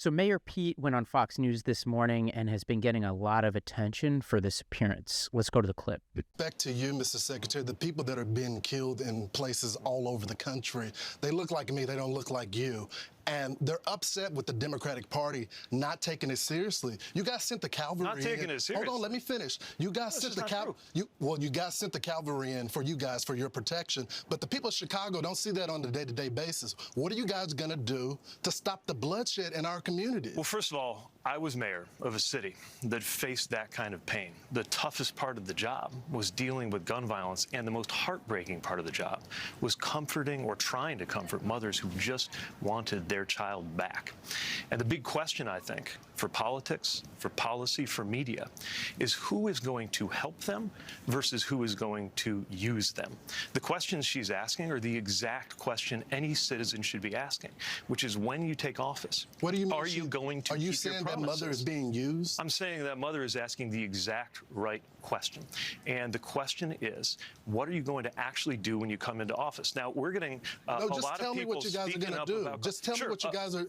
So Mayor Pete went on Fox News this morning and has been getting a lot of attention for this appearance. Let's go to the clip. Back to you, Mr. Secretary. The people that are being killed in places all over the country, they look like me, they don't look like you. And they're upset with the Democratic Party not taking it seriously. You guys sent the cavalry Not taking it seriously. Hold on, let me finish. You guys sent the cavalry. You guys sent the cavalry in for you guys for your protection. But the people of Chicago don't see that on a day-to-day basis. What are you guys going to do to stop the bloodshed in our community? Well, first of all, I was mayor of a city that faced that kind of pain. The toughest part of the job was dealing with gun violence, and the most heartbreaking part of the job was comforting or trying to comfort mothers who just wanted their child back. And the big question, I think, for politics, for policy, for media, is who is going to help them versus who is going to use them. The questions she's asking are the exact question any citizen should be asking, which is when you take office. What do you mean? Are you going to Are you keep your saying that promises? mother is being used? I'm saying that mother is asking the exact right question. And the question is, what are you going to actually do when you come into office? Now, we're getting a lot of people speaking up about... Just tell me what you guys are...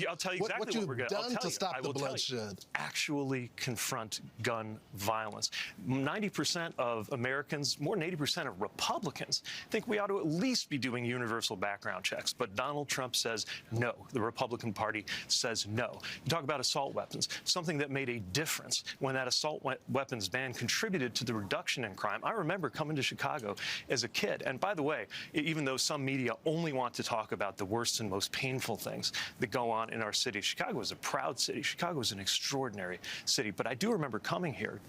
I'll tell you exactly what you've we're going done to stop the bloodshed. Actually confront gun violence. 90% of Americans, more than 80% of Republicans, think we ought to at least be doing universal background checks. But Donald Trump says no. The Republican Party says no. You talk about assault weapons, something that made a difference when that assault weapons ban contributed to the reduction in crime. I remember coming to Chicago as a kid. And by the way, even though some media only want to talk about the worst and most painful things that go on in our city, Chicago is a proud city. Chicago is an extraordinary city. But I do remember coming here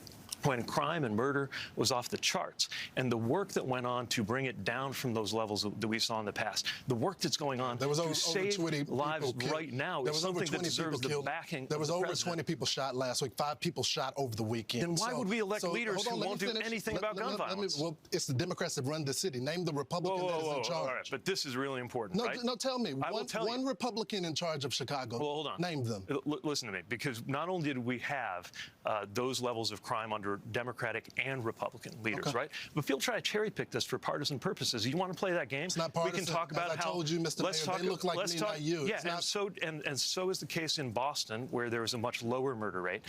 when crime and murder was off the charts, and the work that went on to bring it down from those levels that we saw in the past, the work that's going on to save lives right now is something that deserves the backing. There was over 20 people shot last week, 5 people shot over the weekend. Then why would we elect leaders who won't do anything about gun violence? Well, it's the Democrats that run the city. Name the Republican that is in charge. All right, but this is really important, right? No, tell me. I will tell you. One Republican in charge of Chicago. Well, hold on. Name them. Listen to me, because not only did we have those levels of crime under Democratic and Republican leaders, right? But people try to cherry pick this for partisan purposes. You want to play that game? It's not partisan. We can talk about As I told you, Mr. Mayor, they look like me, not you. Yeah, and so is the case in Boston, where there is a much lower murder rate,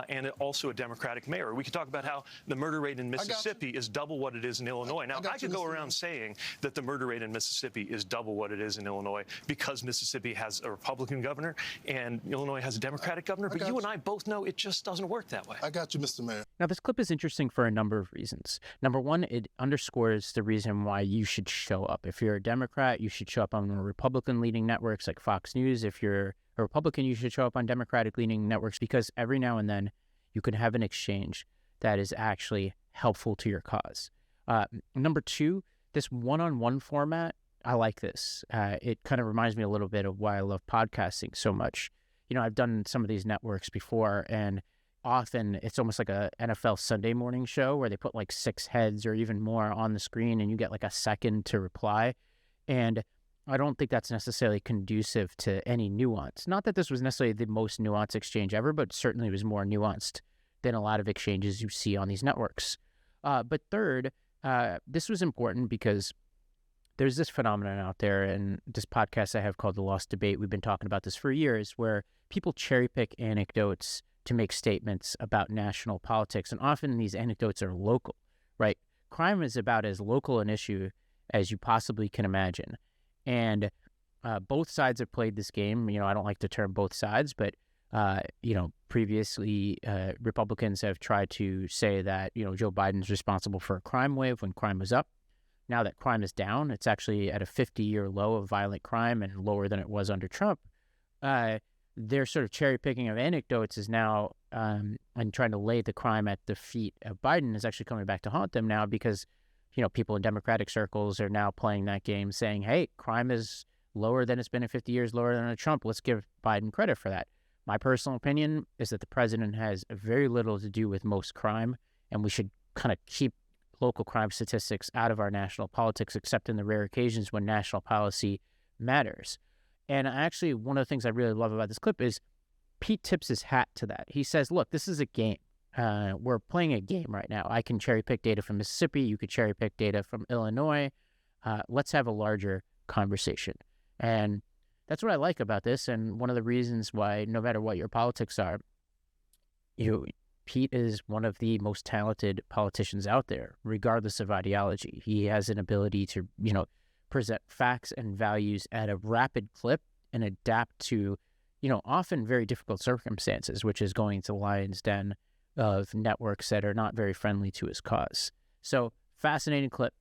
and also a Democratic mayor. We could talk about how the murder rate in Mississippi is double what it is in Illinois. Now, I could go around saying that the murder rate in Mississippi is double what it is in Illinois because Mississippi has a Republican governor and Illinois has a Democratic governor. But you and I both know it just doesn't work that way. I got you, Mr. Mayor. Now, this clip is interesting for a number of reasons. Number one, it underscores the reason why you should show up. If you're a Democrat, you should show up on Republican-leading networks like Fox News. If you're a Republican, you should show up on Democratic-leaning networks, because every now and then you can have an exchange that is actually helpful to your cause. Number two, this one-on-one format, I like this. It kind of reminds me a little bit of why I love podcasting so much. You know, I've done some of these networks before, and often it's almost like a NFL Sunday morning show where they put like 6 heads or even more on the screen and you get like a second to reply. And I don't think that's necessarily conducive to any nuance. Not that this was necessarily the most nuanced exchange ever, but certainly it was more nuanced than a lot of exchanges you see on these networks. But third, this was important because there's this phenomenon out there, and this podcast I have called The Lost Debate, we've been talking about this for years, where people cherry pick anecdotes to make statements about national politics. And often these anecdotes are local, right? Crime is about as local an issue as you possibly can imagine. And both sides have played this game. You know, I don't like the term both sides, but, previously Republicans have tried to say that, Joe Biden's responsible for a crime wave when crime was up. Now that crime is down, it's actually at a 50-year low of violent crime and lower than it was under Trump. Their sort of cherry picking of anecdotes is now, and trying to lay the crime at the feet of Biden is actually coming back to haunt them now because, people in Democratic circles are now playing that game saying, hey, crime is lower than it's been in 50 years, lower than under Trump. Let's give Biden credit for that. My personal opinion is that the president has very little to do with most crime, and we should kind of keep local crime statistics out of our national politics, except in the rare occasions when national policy matters. And actually, one of the things I really love about this clip is Pete tips his hat to that. He says, look, this is a game. We're playing a game right now. I can cherry pick data from Mississippi. You could cherry pick data from Illinois. Let's have a larger conversation. And that's what I like about this. And one of the reasons why, no matter what your politics are, Pete is one of the most talented politicians out there, regardless of ideology. He has an ability to, present facts and values at a rapid clip and adapt to, often very difficult circumstances, which is going to the lion's den of networks that are not very friendly to his cause. So fascinating clip.